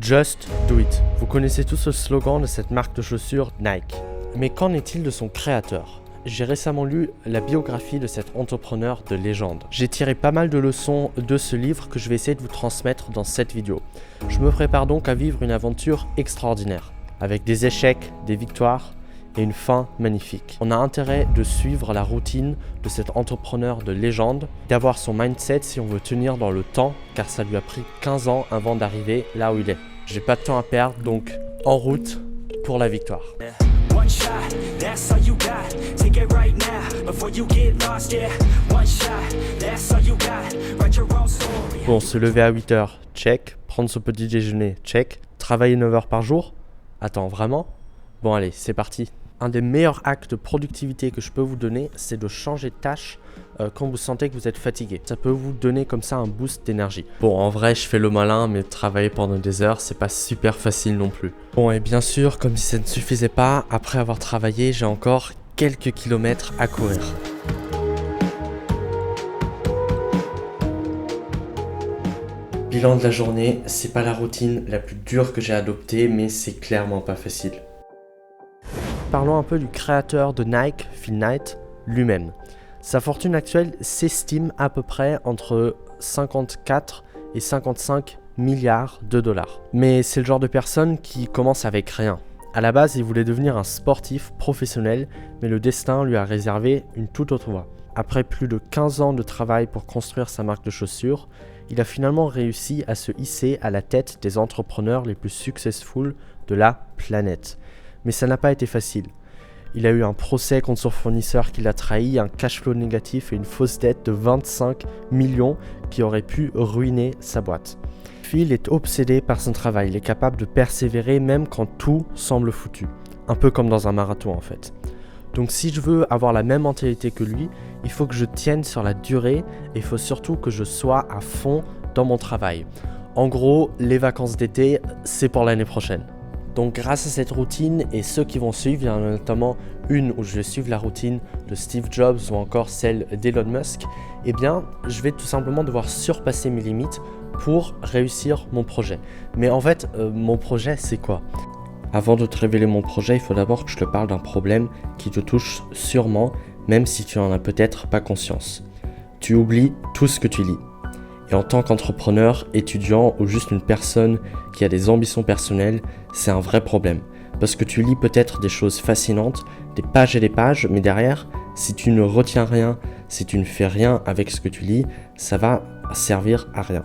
Just do it. Vous connaissez tous le slogan de cette marque de chaussures Nike. Mais qu'en est-il de son créateur ? J'ai récemment lu la biographie de cet entrepreneur de légende. J'ai tiré pas mal de leçons de ce livre que je vais essayer de vous transmettre dans cette vidéo. Je me prépare donc à vivre une aventure extraordinaire, avec des échecs, des victoires et une fin magnifique. On a intérêt de suivre la routine de cet entrepreneur de légende, d'avoir son mindset si on veut tenir dans le temps, car ça lui a pris 15 ans avant d'arriver là où il est. J'ai pas de temps à perdre, donc en route pour la victoire. Bon, se lever à 8h, check. Prendre son petit déjeuner, check. Travailler 9 heures par jour. Attends, vraiment ? Bon allez, c'est parti. Un des meilleurs hacks de productivité que je peux vous donner, c'est de changer de tâche quand vous sentez que vous êtes fatigué. Ça peut vous donner comme ça un boost d'énergie. Bon, en vrai, je fais le malin, mais travailler pendant des heures, c'est pas super facile non plus. Bon, et bien sûr, comme si ça ne suffisait pas, après avoir travaillé, j'ai encore quelques kilomètres à courir. Bilan de la journée, c'est pas la routine la plus dure que j'ai adoptée, mais c'est clairement pas facile. Parlons un peu du créateur de Nike, Phil Knight, lui-même. Sa fortune actuelle s'estime à peu près entre 54 et 55 milliards de dollars. Mais c'est le genre de personne qui commence avec rien. À la base, il voulait devenir un sportif professionnel, mais le destin lui a réservé une toute autre voie. Après plus de 15 ans de travail pour construire sa marque de chaussures, il a finalement réussi à se hisser à la tête des entrepreneurs les plus successful de la planète. Mais ça n'a pas été facile. Il a eu un procès contre son fournisseur qui l'a trahi, un cash flow négatif et une fausse dette de 25 millions qui aurait pu ruiner sa boîte. Phil est obsédé par son travail, il est capable de persévérer même quand tout semble foutu. Un peu comme dans un marathon en fait. Donc si je veux avoir la même mentalité que lui, il faut que je tienne sur la durée et il faut surtout que je sois à fond dans mon travail. En gros, les vacances d'été, c'est pour l'année prochaine. Donc grâce à cette routine et ceux qui vont suivre, il y en a notamment une où je vais suivre la routine de Steve Jobs ou encore celle d'Elon Musk, eh bien je vais tout simplement devoir surpasser mes limites pour réussir mon projet. Mais en fait, mon projet c'est quoi ? Avant de te révéler mon projet, il faut d'abord que je te parle d'un problème qui te touche sûrement, même si tu n'en as peut-être pas conscience. Tu oublies tout ce que tu lis. Et en tant qu'entrepreneur, étudiant ou juste une personne qui a des ambitions personnelles, c'est un vrai problème. Parce que tu lis peut-être des choses fascinantes, des pages et des pages, mais derrière, si tu ne retiens rien, si tu ne fais rien avec ce que tu lis, ça va servir à rien.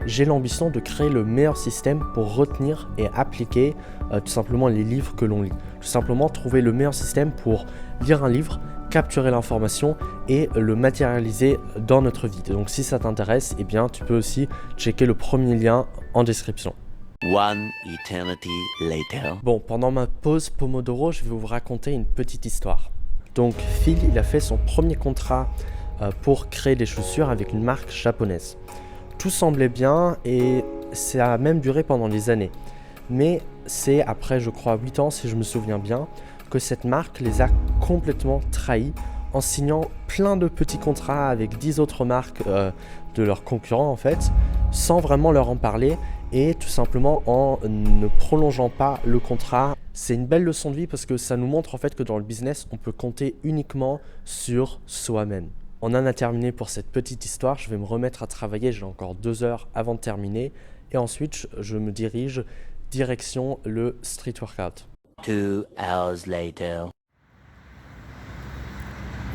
J'ai l'ambition de créer le meilleur système pour retenir et appliquer tout simplement les livres que l'on lit. Tout simplement trouver le meilleur système pour lire un livre, capturer l'information et le matérialiser dans notre vie. Donc si ça t'intéresse, eh bien tu peux aussi checker le premier lien en description. One eternity later. Bon, pendant ma pause Pomodoro, je vais vous raconter une petite histoire. Donc Phil, il a fait son premier contrat pour créer des chaussures avec une marque japonaise. Tout semblait bien et ça a même duré pendant des années. Mais c'est après, je crois, 8 ans, si je me souviens bien, que cette marque les a complètement trahis en signant plein de petits contrats avec 10 autres marques de leurs concurrents en fait, sans vraiment leur en parler et tout simplement en ne prolongeant pas le contrat. C'est une belle leçon de vie parce que ça nous montre en fait que dans le business, on peut compter uniquement sur soi-même. On en a terminé pour cette petite histoire, je vais me remettre à travailler, j'ai encore 2 heures avant de terminer et ensuite je me dirige direction le street workout. 2 hours later.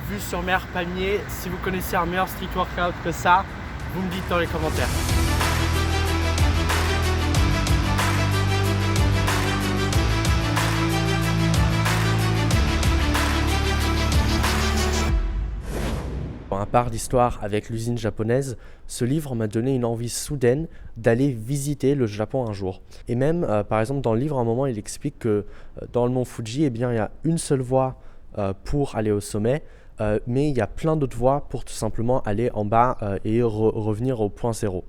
Vue sur mer, palmier, si vous connaissez un meilleur street workout que ça, vous me dites dans les commentaires. À part l'histoire avec l'usine japonaise, ce livre m'a donné une envie soudaine d'aller visiter le Japon un jour. Et même, par exemple, dans le livre, à un moment, il explique que dans le mont Fuji, eh bien, il y a une seule voie pour aller au sommet, mais il y a plein d'autres voies pour tout simplement aller en bas et revenir au point zéro.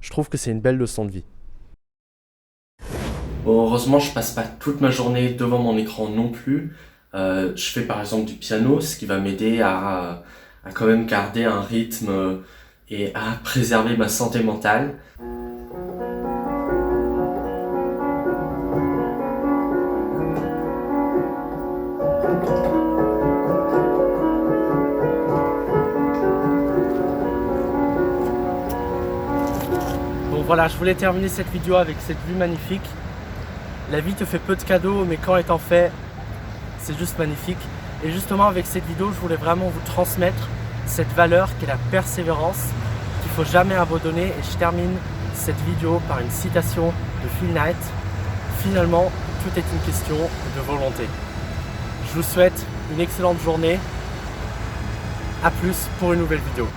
Je trouve que c'est une belle leçon de vie. Bon, heureusement, je passe pas toute ma journée devant mon écran non plus. Je fais par exemple du piano, ce qui va m'aider à quand même garder un rythme et à préserver ma santé mentale. Voilà, je voulais terminer cette vidéo avec cette vue magnifique. La vie te fait peu de cadeaux, mais quand étant fait, c'est juste magnifique. Et justement avec cette vidéo, je voulais vraiment vous transmettre cette valeur qui est la persévérance, qu'il ne faut jamais abandonner. Et je termine cette vidéo par une citation de Phil Knight. Finalement, tout est une question de volonté. Je vous souhaite une excellente journée. A plus pour une nouvelle vidéo.